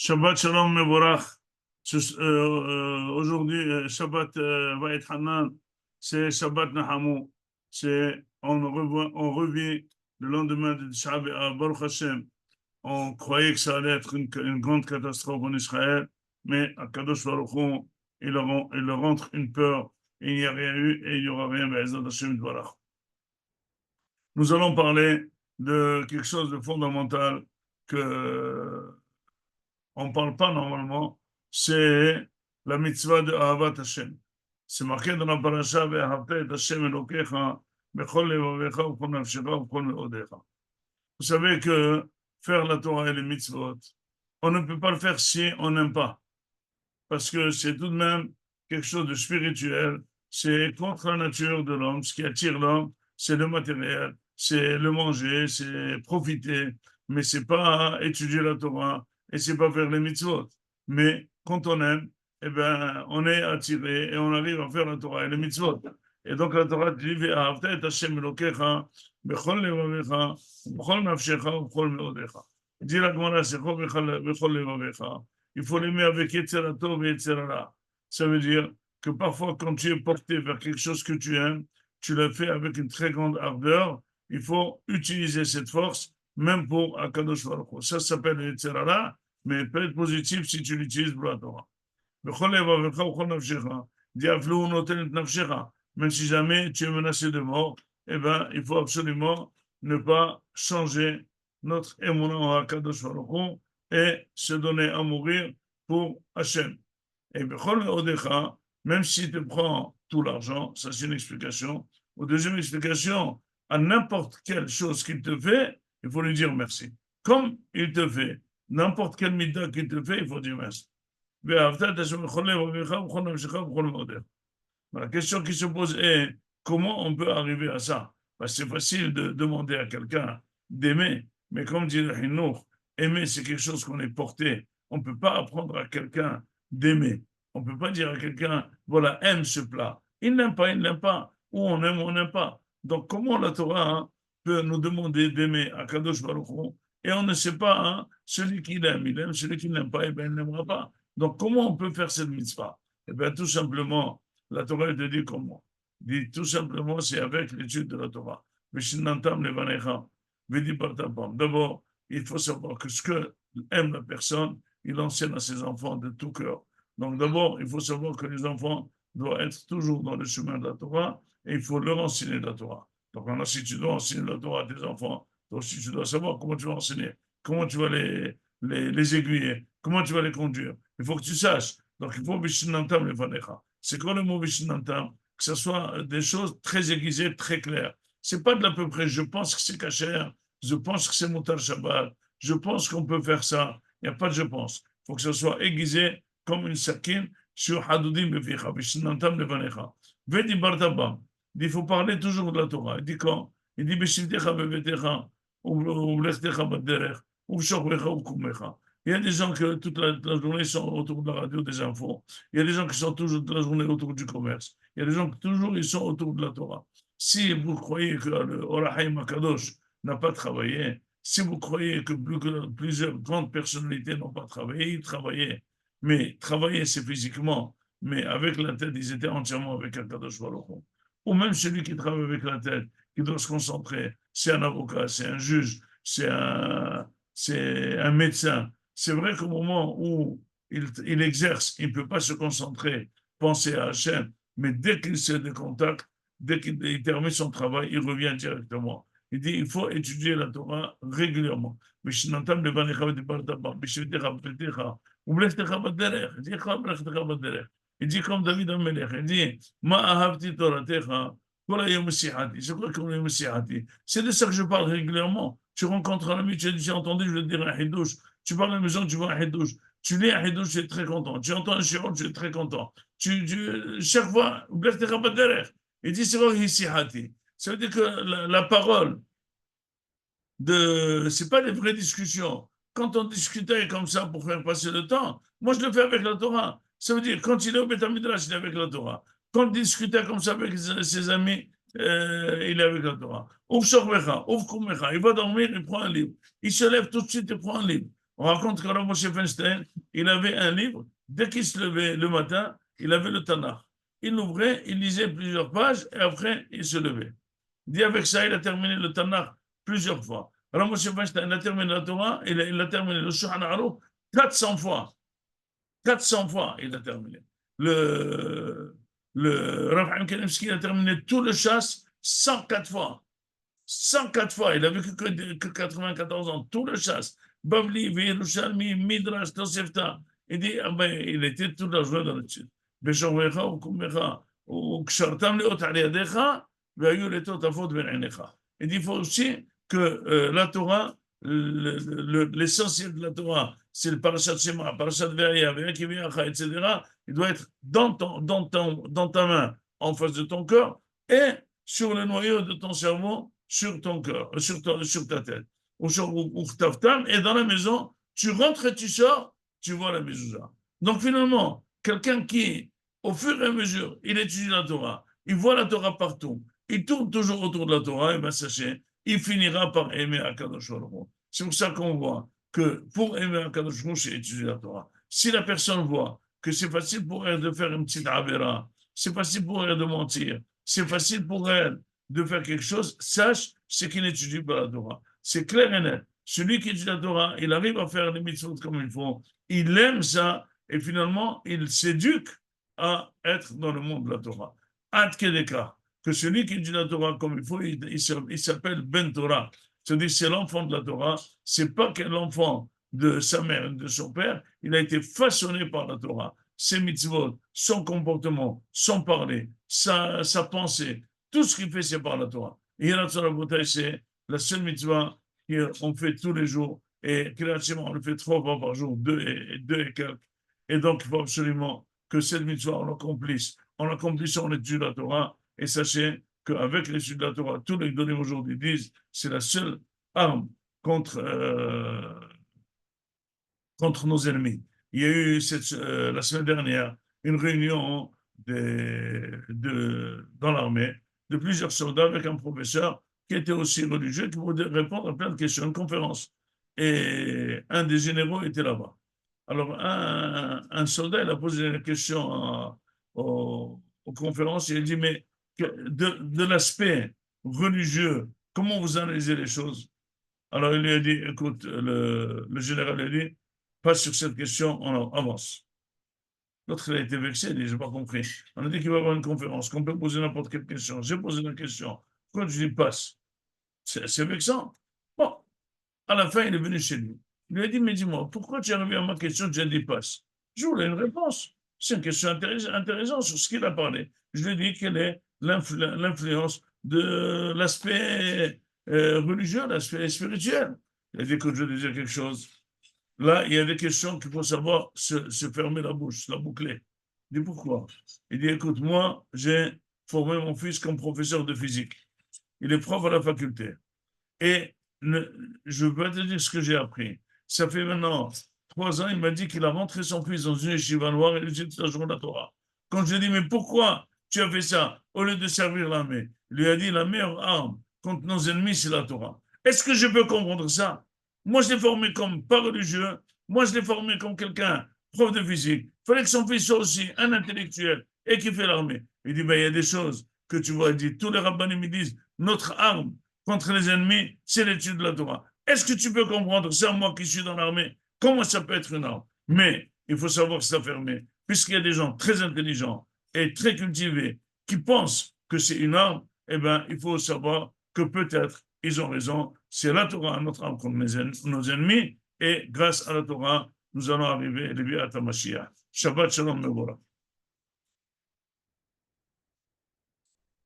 Shabbat Shalom Mevorach. Aujourd'hui, Shabbat Va'et Hanan, c'est Shabbat Nahamu. On revit le lendemain de Tisha B'Av, Baruch Hashem. On croyait que ça allait être une grande catastrophe en Israël, mais à Kadosh Baruch Hu, il leur rentre une peur, et il n'y a rien eu, et il n'y aura rien, Be'ezrat Hashem Yitbarach. Nous allons parler de quelque chose de fondamental que on ne parle pas normalement, c'est la mitzvah de Ahavat Hashem. C'est marqué dans la parasha Ve'ahavta et Hashem Elokecha bechol levavecha u'bechol nafshecha u'bechol me'odecha. Vous savez que faire la Torah et les mitzvot, on ne peut pas le faire si on n'aime pas. Parce que c'est tout de même quelque chose de spirituel. C'est contre la nature de l'homme. Ce qui attire l'homme, c'est le matériel, c'est le manger, c'est profiter. Mais c'est pas étudier la Torah et c'est pas faire les mitzvot. Mais quand on aime, eh ben, on est attiré et on arrive à faire la Torah et les mitzvot. Et donc la Torah dit Ve'ahavta et Hashem Elokecha bechol levavecha bechol nafshecha bechol me'odecha. Dit la Gemara, c'est bechol levavecha. Il faut l'aimer avec Yetzer Tov et Yetzer Hara. Ça veut dire que parfois, quand tu es porté vers quelque chose que tu aimes, tu le fais avec une très grande ardeur. Il faut utiliser cette force, même pour Akadosh Baruch Hu. Ça s'appelle Yetzer Hara, mais il peut être positif si tu l'utilises pour la Torah. Même si jamais tu es menacé de mort, eh ben, il faut absolument ne pas changer notre émouna à Kadosh Baruch Hu et se donner à mourir pour Hachem. Et Bechol Odecha, même si tu prends tout l'argent, ça c'est une explication. Ou deuxième explication, à n'importe quelle chose qu'il te fait, il faut lui dire merci. Comme il te fait, n'importe quelle midah qu'il te fait, il faut dire merci. La question qui se pose est comment on peut arriver à ça? Parce que c'est facile de demander à quelqu'un d'aimer, mais comme dit le Hinour, aimer c'est quelque chose qu'on est porté. On ne peut pas apprendre à quelqu'un d'aimer. On ne peut pas dire à quelqu'un, voilà, aime ce plat. Il n'aime pas, il n'aime pas. Ou on aime ou on n'aime pas. Donc comment la Torah peut nous demander d'aimer à Kadosh Baruch Hu et on ne sait pas, celui qui l'aime, il aime, celui qui ne l'aime pas, eh bien, il n'aimera pas. Donc comment on peut faire cette mitzvah? Eh bien tout simplement, la Torah te dit comment? Dit tout simplement, c'est avec l'étude de la Torah. D'abord, il faut savoir que ce que aime la personne, il enseigne à ses enfants de tout cœur. Donc d'abord, il faut savoir que les enfants doivent être toujours dans le chemin de la Torah et il faut leur enseigner la Torah. Donc maintenant, si tu dois enseigner la Torah à tes enfants, toi aussi tu dois savoir comment tu vas enseigner, comment tu vas les aiguiller, comment tu vas les conduire. Il faut que tu saches. Donc il faut Vishinantam Levanecha. C'est quoi le mot Vishinantam? Que ce soit des choses très aiguisées, très claires. C'est pas de l'à peu près. Je pense que c'est kasher, je pense que c'est Mutar Shabbat, je pense qu'on peut faire ça. Il n'y a pas de je pense. Il faut que ce soit aiguisé comme une sakine sur Hadudim Beficha, Vishinantam Levanecha. Vedi Bartabam. Il faut parler toujours de la Torah. Il dit quand? Il dit Beshivtecha Bevetecha, ou Vlechtecha Baderech, ou Shokvecha, ou Kumecha. Il y a des gens que toute la journée sont autour de la radio, des infos. Il y a des gens qui sont toujours toute la journée autour du commerce. Il y a des gens qui toujours ils sont autour de la Torah. Si vous croyez que le Orahaim Akadosh n'a pas travaillé, si vous croyez que plusieurs grandes personnalités n'ont pas travaillé, ils travaillaient. Mais travailler, c'est physiquement. Mais avec la tête, ils étaient entièrement avec Akadosh Baruch Hu. Ou même celui qui travaille avec la tête, qui doit se concentrer, c'est un avocat, c'est un juge, c'est un médecin. C'est vrai qu'au moment où il exerce, il ne peut pas se concentrer, penser à Hachem, mais dès qu'il se décontacte, dès qu'il termine son travail, il revient directement. Il dit il faut étudier la Torah régulièrement. Il dit comme David Amelech, il dit Ma ahavti toratecha, c'est quoi comme Yom Sihati? C'est de ça que je parle régulièrement. Tu rencontres un ami, tu as déjà entendu, je vais te dire un hidouche. Tu parles à la maison, tu vois un hidouche. Tu lis un hidouche, tu es très content. Tu entends un shiur, tu es très content. Chaque fois, il dit c'est quoi Sihati? Ça veut dire que la parole, c'est pas des vraies discussions. Quand on discutait comme ça pour faire passer le temps, moi je le fais avec la Torah. Ça veut dire quand il est au Beth Midrash, il est avec la Torah. Quand il discutait comme ça avec ses amis, il est avec la Torah. Ouf Shormecha, Ouf Kumecha, il va dormir, il prend un livre. Il se lève tout de suite, il prend un livre. On raconte que Rav Moshe Feinstein, il avait un livre, dès qu'il se levait le matin, il avait le Tanakh. Il l'ouvrait, il lisait plusieurs pages et après, il se levait. Il dit avec ça, il a terminé le Tanakh plusieurs fois. Rav Moshe Feinstein, il a terminé la Torah, il a terminé le Shulchan Aruch 400 fois. 400 fois, il a terminé. Le Rav Chaim Kanievski a terminé tout le chasse 104 fois. 104 fois. Il a vécu que 94 ans. Tout le chasse. Bavli, Yerushalmi, Midrash, Tosefta. Il dit, ah ben, il était toute la journée dans le sud. בשוכבך ובקומך וקשרתם לאות על ידיך והיו לטות אבות בין עיניך. Il dit, il faut aussi que la Torah, l'essentiel de la Torah, c'est le parashat Shema, parashat Ve'aya, Ve'akiviacha, etc. Il doit être dans ta main, en face de ton cœur, et sur le noyau de ton cerveau, sur ton cœur, sur ta tête. Et dans la maison, tu rentres et tu sors, tu vois la mezouza. Donc finalement, quelqu'un qui, au fur et à mesure, il étudie la Torah, il voit la Torah partout, il tourne toujours autour de la Torah, et bien sachez, il finira par aimer Akadosh Baruch Hu. C'est pour ça qu'on voit que pour aimer Akadosh Baruch Hu, c'est étudier la Torah. Si la personne voit que c'est facile pour elle de faire une petite avera, c'est facile pour elle de mentir, c'est facile pour elle de faire quelque chose, sache, c'est qu'il n'étudie pas la Torah. C'est clair et net. Celui qui étudie la Torah, il arrive à faire les mitzvot comme il faut, il aime ça, et finalement, il s'éduque à être dans le monde de la Torah. Ad Kedeka, que celui qui étudie la Torah comme il faut, il s'appelle Ben Torah. C'est-à-dire, c'est l'enfant de la Torah, c'est pas que l'enfant de sa mère et de son père, il a été façonné par la Torah. Ses mitzvot, son comportement, son parler, sa pensée, tout ce qu'il fait, c'est par la Torah. Et la Torah, c'est la seule mitzvah qu'on fait tous les jours. Et créativement, on le fait 3 fois par jour, 2 et quelques. Et donc, il faut absolument que cette mitzvah, on l'accomplisse. En l'accomplissant, on étudie la Torah. Et sachez qu'avec l'étude de la Torah, tous les donnés aujourd'hui disent c'est la seule arme contre nos ennemis. Il y a eu la semaine dernière une réunion dans l'armée de plusieurs soldats avec un professeur qui était aussi religieux, qui voulait répondre à plein de questions, une conférence. Et un des généraux était là-bas. Alors, un soldat, il a posé la question aux conférences, il a dit, mais de l'aspect religieux, comment vous analysez les choses? Alors, il lui a dit, écoute, le général lui a dit, pas sur cette question, on avance. L'autre, il a été vexé, il dit, j'ai pas compris. On a dit qu'il va y avoir une conférence, qu'on peut poser n'importe quelle question. J'ai posé la question. Pourquoi tu dis passe? C'est vexant. Bon, à la fin, il est venu chez lui. Il lui a dit, mais dis-moi, pourquoi tu es arrivé à ma question, tu as dit passe? Je voulais une réponse. C'est une question intéressante sur ce qu'il a parlé. Je lui ai dit quelle est l'influence de l'aspect religieux, l'aspect spirituel. Il a dit que je disais quelque chose. Là, il y a des questions qu'il faut savoir se fermer la bouche, la boucler. Il dit pourquoi? Il dit, écoute, moi, j'ai formé mon fils comme professeur de physique. Il est prof à la faculté. Et je vais te dire ce que j'ai appris. Ça fait maintenant 3 ans, il m'a dit qu'il a rentré son fils dans une yeshiva noire et il étudie toute la journée la Torah. Quand je lui ai dit, mais pourquoi tu as fait ça au lieu de servir l'armée? Il lui a dit, la meilleure arme contre nos ennemis, c'est la Torah. Est-ce que je peux comprendre ça? Moi, je l'ai formé comme pas religieux. Moi, je l'ai formé comme quelqu'un, prof de physique. Il fallait que son fils soit aussi un intellectuel et qu'il fait l'armée. Il dit, ben, il y a des choses que tu vois. Il dit, tous les rabbinim me disent, notre arme contre les ennemis, c'est l'étude de la Torah. Est-ce que tu peux comprendre ça, moi qui suis dans l'armée? Comment ça peut être une arme? Mais il faut savoir que c'est fermé. Puisqu'il y a des gens très intelligents et très cultivés qui pensent que c'est une arme, eh bien, il faut savoir que peut-être ils ont raison. C'est la Torah, notre arme contre nos ennemis. Et grâce à la Torah, nous allons arriver à Mashiach. Shabbat Shalom Mevorah.